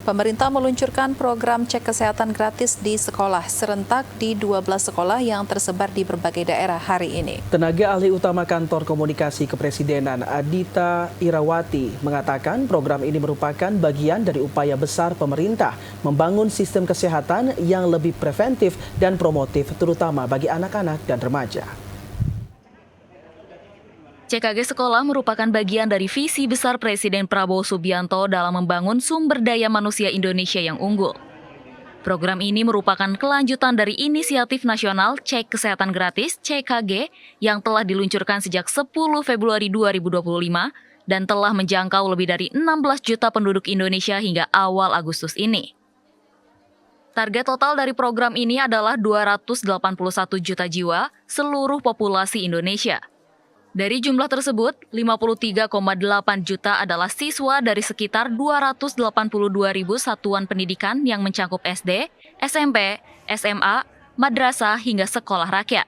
Pemerintah meluncurkan program cek kesehatan gratis di sekolah serentak di 12 sekolah yang tersebar di berbagai daerah hari ini. Tenaga ahli utama Kantor Komunikasi Kepresidenan Adita Irawati mengatakan program ini merupakan bagian dari upaya besar pemerintah membangun sistem kesehatan yang lebih preventif dan promotif terutama bagi anak-anak dan remaja. CKG Sekolah merupakan bagian dari visi besar Presiden Prabowo Subianto dalam membangun sumber daya manusia Indonesia yang unggul. Program ini merupakan kelanjutan dari inisiatif nasional Cek Kesehatan Gratis (CKG) yang telah diluncurkan sejak 10 Februari 2025 dan telah menjangkau lebih dari 16 juta penduduk Indonesia hingga awal Agustus ini. Target total dari program ini adalah 281 juta jiwa seluruh populasi Indonesia. Dari jumlah tersebut, 53,8 juta adalah siswa dari sekitar 282.000 satuan pendidikan yang mencakup SD, SMP, SMA, madrasah hingga sekolah rakyat.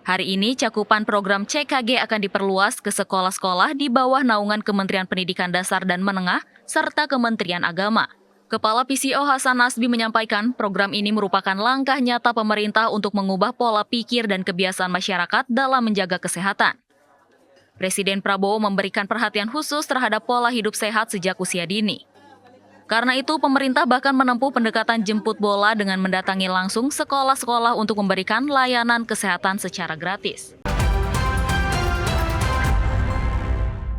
Hari ini cakupan program CKG akan diperluas ke sekolah-sekolah di bawah naungan Kementerian Pendidikan Dasar dan Menengah serta Kementerian Agama. Kepala PCO Hasan Nasbi menyampaikan program ini merupakan langkah nyata pemerintah untuk mengubah pola pikir dan kebiasaan masyarakat dalam menjaga kesehatan. Presiden Prabowo memberikan perhatian khusus terhadap pola hidup sehat sejak usia dini. Karena itu, pemerintah bahkan menempuh pendekatan jemput bola dengan mendatangi langsung sekolah-sekolah untuk memberikan layanan kesehatan secara gratis.